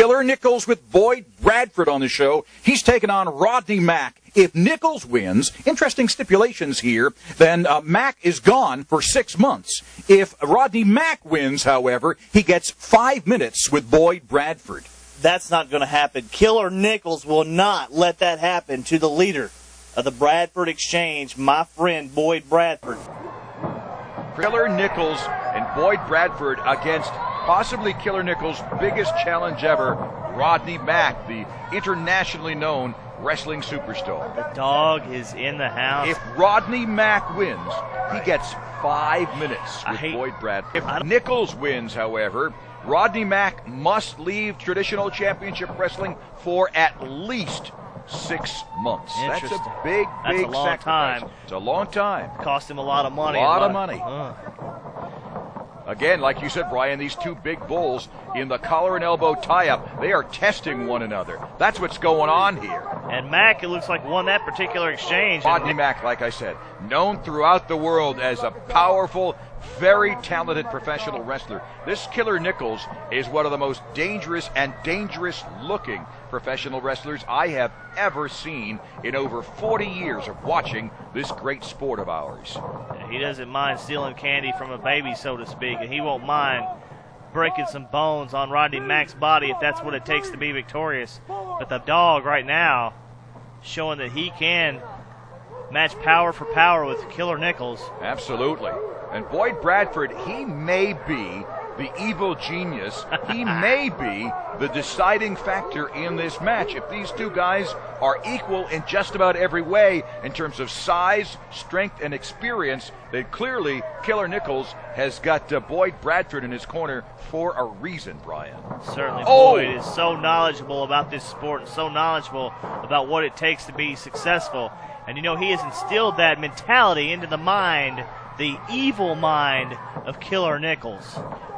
Killer Nikels with Boyd Bradford on the show. He's taking on Rodney Mack. If Nikels wins, interesting stipulations here, then Mack is gone for 6 months. If Rodney Mack wins, however, he gets 5 minutes with Boyd Bradford. That's not going to happen. Killer Nikels will not let that happen to the leader of the Bradford Exchange, my friend Boyd Bradford. Killer Nikels and Boyd Bradford against possibly Killer Nikels' biggest challenge ever, Rodney Mack, the internationally known wrestling superstar. The dog is in the house. If Rodney Mack wins, he gets 5 minutes with Boyd Bradford. If Nikels wins, however, Rodney Mack must leave traditional championship wrestling for at least 6 months. That's a big sacrifice. Time. It's a long time. Cost him a lot of money. A lot of money. Again, like you said, Brian, these two big bulls in the collar and elbow tie-up, they are testing one another. That's what's going on here. And Mack, it looks like, won that particular exchange. Rodney Mack, like I said, known throughout the world as a powerful, very talented professional wrestler. This Killer Nikels is one of the most dangerous and dangerous-looking professional wrestlers I have ever seen in over 40 years of watching this great sport of ours. He doesn't mind stealing candy from a baby, so to speak, and he won't mind breaking some bones on Rodney Mack's body if that's what it takes to be victorious. But the dog right now showing that he can match power for power with Killer Nikels. Absolutely. And Boyd Bradford, he may be the evil genius. He may be the deciding factor in this match. If these two guys are equal in just about every way in terms of size, strength, and experience, then clearly Killer Nikels has got Boyd Bradford in his corner for a reason, Brian. Certainly, Boyd is so knowledgeable about this sport and so knowledgeable about what it takes to be successful. And, you know, he has instilled that mentality into the mind, the evil mind of Killer Nikels.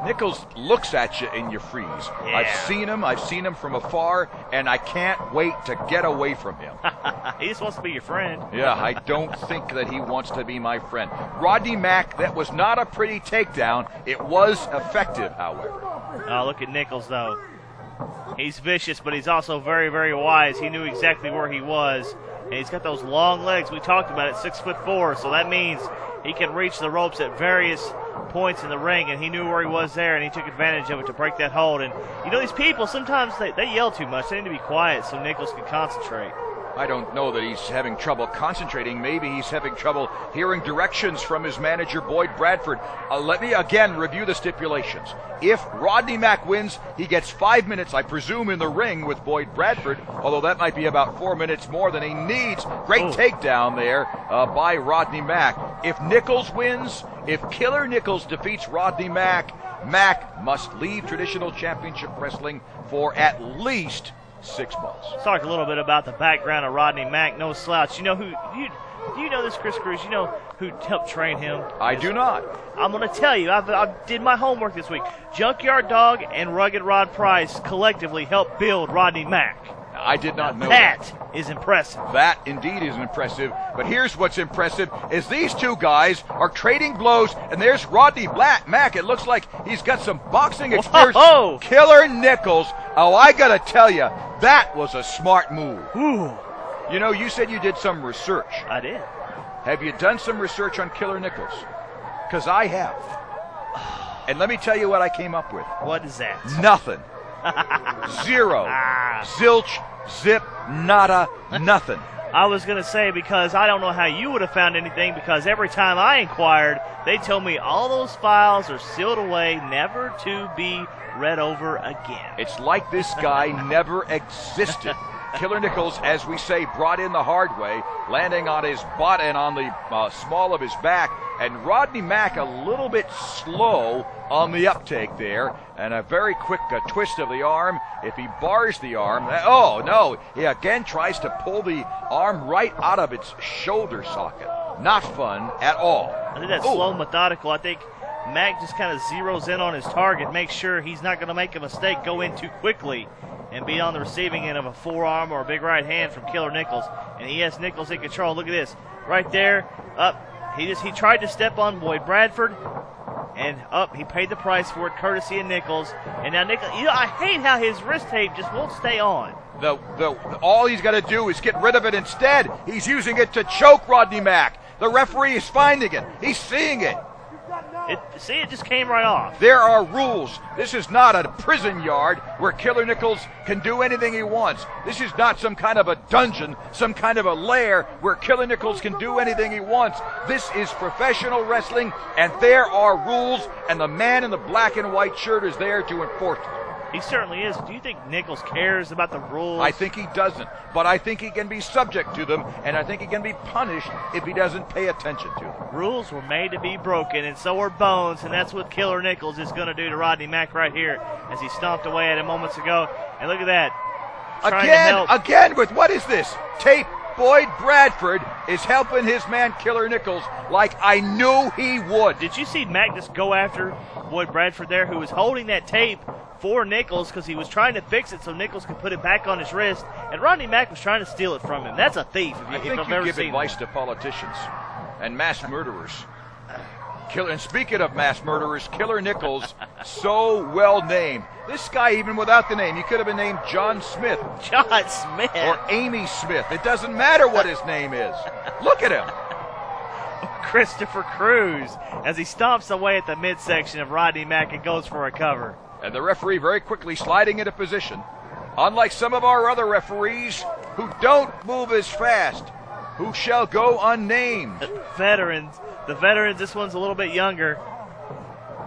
Nikels looks at you and you freeze. Yeah. I've seen him from afar, and I can't wait to get away from him. He just wants to be your friend. Yeah, I don't think that he wants to be my friend. Rodney Mack, that was not a pretty takedown. It was effective, however. Oh, look at Nikels, though. He's vicious, but he's also very, very wise. He knew exactly where he was. And he's got those long legs. We talked about it, 6'4", so that means he can reach the ropes at various points in the ring, and he knew where he was there, and he took advantage of it to break that hold. And, you know, these people, sometimes they yell too much. They need to be quiet so Nikels can concentrate. I don't know that he's having trouble concentrating. Maybe he's having trouble hearing directions from his manager, Boyd Bradford. Let me again review the stipulations. If Rodney Mack wins, he gets 5 minutes, I presume, in the ring with Boyd Bradford, although that might be about 4 minutes more than he needs. Great takedown there by Rodney Mack. If Nikels wins, if Killer Nikels defeats Rodney Mack, Mack must leave traditional championship wrestling for at least 6 months. Let's talk a little bit about the background of Rodney Mack. No slouch. You know who? Do you know this, Chris Cruz? You know who helped train him? I do not. I'm going to tell you. I did my homework this week. Junkyard Dog and Rugged Rod Price collectively helped build Rodney Mack. I did not know that. That is impressive. That indeed is impressive. But here's what's impressive is these two guys are trading blows, and there's Rodney Mack. It looks like he's got some boxing experience. Whoa. Killer Nikels. Oh, I got to tell you, that was a smart move. Ooh. You know, you said you did some research. I did. Have you done some research on Killer Nikels? Because I have. And let me tell you what I came up with. What is that? Nothing. Zero. Zilch, zip, nada, nothing. I was going to say, because I don't know how you would have found anything, because every time I inquired, they told me all those files are sealed away, never to be read over again. It's like this guy never existed. Killer Nikels, as we say, brought in the hard way, landing on his butt and on the small of his back, and Rodney Mack a little bit slow on the uptake there, and a very quick twist of the arm. If he bars the arm, oh no, he again tries to pull the arm right out of its shoulder socket. Not fun at all. I think that's slow, methodical. I think Mack just kind of zeroes in on his target, makes sure he's not going to make a mistake, go in too quickly, and be on the receiving end of a forearm or a big right hand from Killer Nikels. And he has Nikels in control. Look at this. Right there, up. He tried to step on Boyd Bradford. And up, he paid the price for it, courtesy of Nikels. And now Nikels, I hate how his wrist tape just won't stay on. All he's got to do is get rid of it. Instead, he's using it to choke Rodney Mack. The referee is finding it. He's seeing it. It just came right off. There are rules. This is not a prison yard where Killer Nikels can do anything he wants. This is not some kind of a dungeon, some kind of a lair where Killer Nikels can do anything he wants. This is professional wrestling, and there are rules, and the man in the black and white shirt is there to enforce them. He certainly is. Do you think Nikels cares about the rules? I think he doesn't, but I think he can be subject to them, and I think he can be punished if he doesn't pay attention to them. Rules were made to be broken, and so are bones, and that's what Killer Nikels is going to do to Rodney Mack right here as he stomped away at him moments ago. And look at that. Again with what is this? Tape. Boyd Bradford is helping his man Killer Nikels like I knew he would. Did you see Mack just go after Boyd Bradford there, who was holding that tape for Nikels because he was trying to fix it so Nikels could put it back on his wrist, and Rodney Mack was trying to steal it from him. That's a thief. I think you give advice to politicians and mass murderers. And speaking of mass murderers, Killer Nikels, so well named. This guy, even without the name, he could have been named John Smith. John Smith. Or Amy Smith. It doesn't matter what his name is. Look at him. Christopher Cruz as he stomps away at the midsection of Rodney Mack and goes for a cover. And the referee very quickly sliding into position. Unlike some of our other referees who don't move as fast, who shall go unnamed. The veterans, this one's a little bit younger.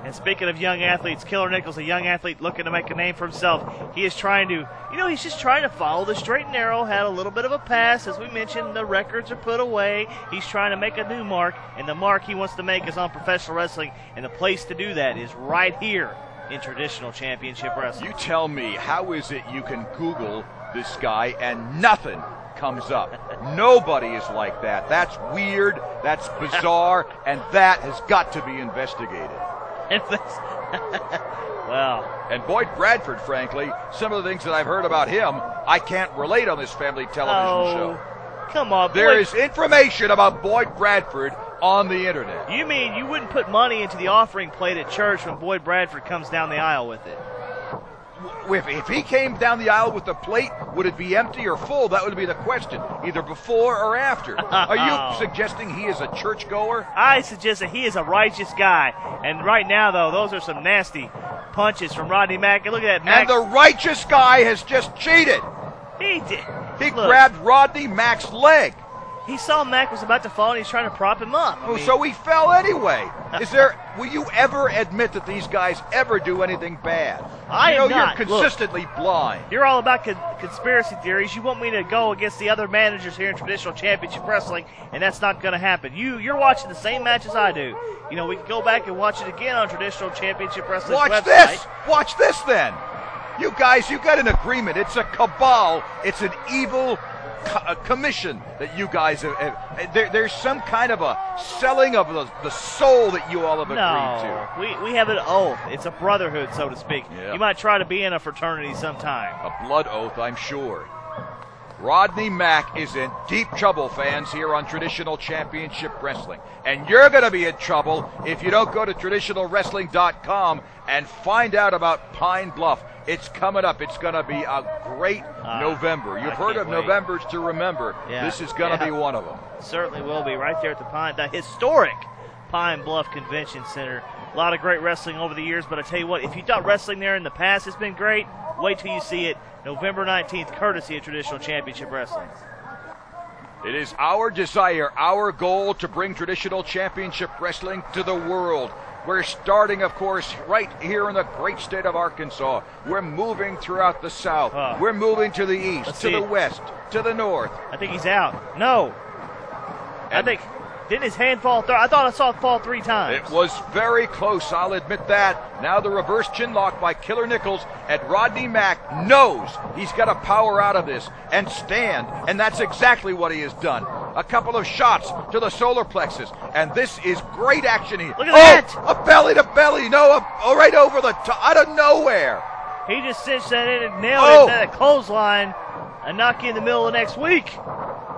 And speaking of young athletes, Killer Nikels, a young athlete looking to make a name for himself. He is trying to, he's just trying to follow the straight and narrow. Had a little bit of a pass. As we mentioned, the records are put away. He's trying to make a new mark, and the mark he wants to make is on professional wrestling, and the place to do that is right here in traditional championship wrestling. You tell me, how is it you can Google this guy and nothing comes up? Nobody is like that. That's weird, that's bizarre, and that has got to be investigated. Well, and Boyd Bradford, frankly, some of the things that I've heard about him, I can't relate on this family television show. Come on, there is information about Boyd Bradford on the internet. You mean you wouldn't put money into the offering plate at church when Boyd Bradford comes down the aisle with it? If he came down the aisle with the plate, would it be empty or full? That would be the question, either before or after. Are you suggesting he is a churchgoer? I suggest that he is a righteous guy. And right now, though, those are some nasty punches from Rodney Mack. And look at that, Mack. And the righteous guy has just cheated. He did. He grabbed Rodney Mack's leg. He saw Mack was about to fall, and he's trying to prop him up. So he fell anyway. Will you ever admit that these guys ever do anything bad? I am not. You're consistently blind. You're all about conspiracy theories. You want me to go against the other managers here in traditional championship wrestling, and that's not going to happen. You're watching the same match as I do. We can go back and watch it again on traditional championship wrestling website. Watch this then. You guys, you got an agreement. It's a cabal. It's an evil commission that you guys have. There's some kind of a selling of the soul that you all have agreed to. We have an oath. It's a brotherhood, so to speak. Yeah. You might try to be in a fraternity sometime. A blood oath, I'm sure. Rodney Mack is in deep trouble, fans, here on Traditional Championship Wrestling. And you're going to be in trouble if you don't go to traditionalwrestling.com and find out about Pine Bluff. It's coming up. It's going to be a great November. You've heard of Novembers to remember. Yeah. This is going to be one of them. Certainly will be, right there at the historic Pine Bluff Convention Center. A lot of great wrestling over the years, but I tell you what, if you thought wrestling there in the past has been great, wait till you see it November 19th, courtesy of Traditional Championship Wrestling. It is our desire, our goal to bring Traditional Championship Wrestling to the world. We're starting, of course, right here in the great state of Arkansas. We're moving throughout the South. We're moving to the east, to the west, to the north. I think he's out. No. Didn't his hand fall? I thought I saw it fall 3 times. It was very close, I'll admit that. Now the reverse chin lock by Killer Nikels, and Rodney Mack knows he's got to power out of this and stand, and that's exactly what he has done. A couple of shots to the solar plexus, and this is great action here. Look at that! A belly to belly, right over the top, out of nowhere. He just cinched that in and nailed it at a clothesline and knock you in the middle of next week.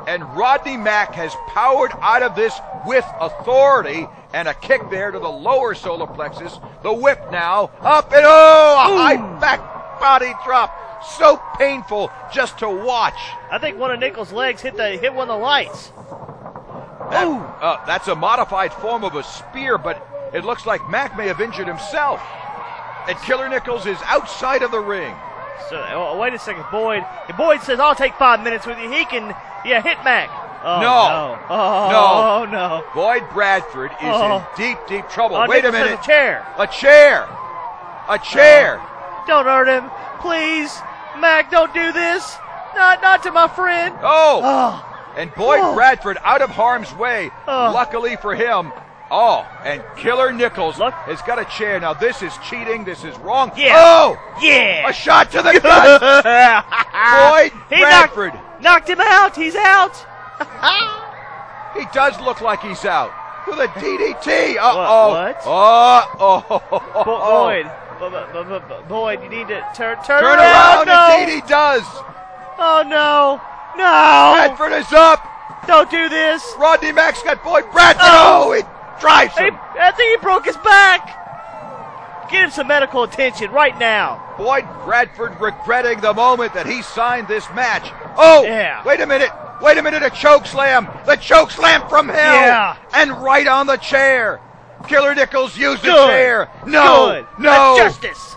And Rodney Mack has powered out of this with authority, and a kick there to the lower solar plexus. The whip now, up and a high back body drop. So painful just to watch. I think one of Nikels' legs hit one of the lights. That's a modified form of a spear, but it looks like Mack may have injured himself. And Killer Nikels is outside of the ring. So wait a second, Boyd. If Boyd says, "I'll take 5 minutes with you," he can, hit Mack. Oh, no. Oh, no. Boyd Bradford is in deep, deep trouble. Wait a minute. A chair. A chair. A chair. Don't hurt him. Please. Mack, don't do this. Not to my friend. And Boyd Bradford out of harm's way. Luckily for him. And Killer Nikels has got a chair. Now this is cheating. This is wrong. Yeah. A shot to the gut. Boyd Bradford knocked him out. He's out. He does look like he's out with a DDT. What? Boyd, you need to turn around. No. Indeed, he does. Oh no! Bradford is up. Don't do this. Rodney Mack's got Boyd Bradford. He drives him. I think he broke his back. Get him some medical attention right now. Boyd Bradford regretting the moment that he signed this match. Wait a minute, a choke slam. The choke slam from hell. Yeah. And right on the chair. Killer Nikels used the chair. No. That's justice.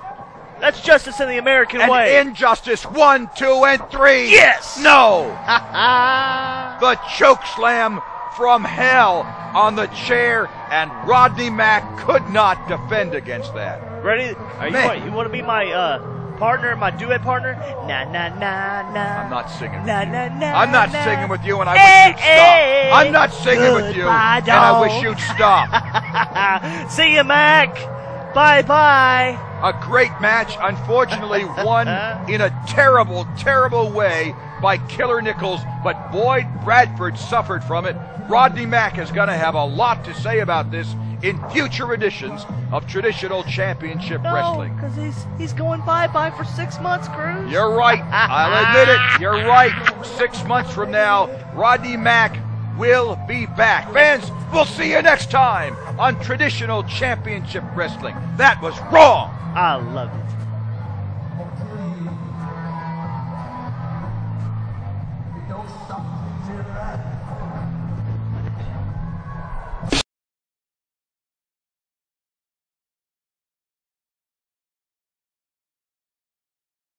That's justice in the American way. And injustice. 1, 2, and 3. Yes. No. The choke slam from hell on the chair, and Rodney Mack could not defend against that. Ready? You want to be my partner, my duet partner? Na na na na. I'm not singing. Na na na. I'm not singing with you, and I wish you'd stop. I'm not singing with you, and I wish you'd stop. See you, Mack. Bye bye. A great match, unfortunately won in a terrible, terrible way by Killer Nikels, but Boyd Bradford suffered from it. Rodney Mack is going to have a lot to say about this in future editions of Traditional Championship Wrestling. Because he's going bye-bye for 6 months, Cruz. You're right. I'll admit it. You're right. 6 months from now, Rodney Mack will be back. Fans, we'll see you next time on Traditional Championship Wrestling. That was wrong. I love it.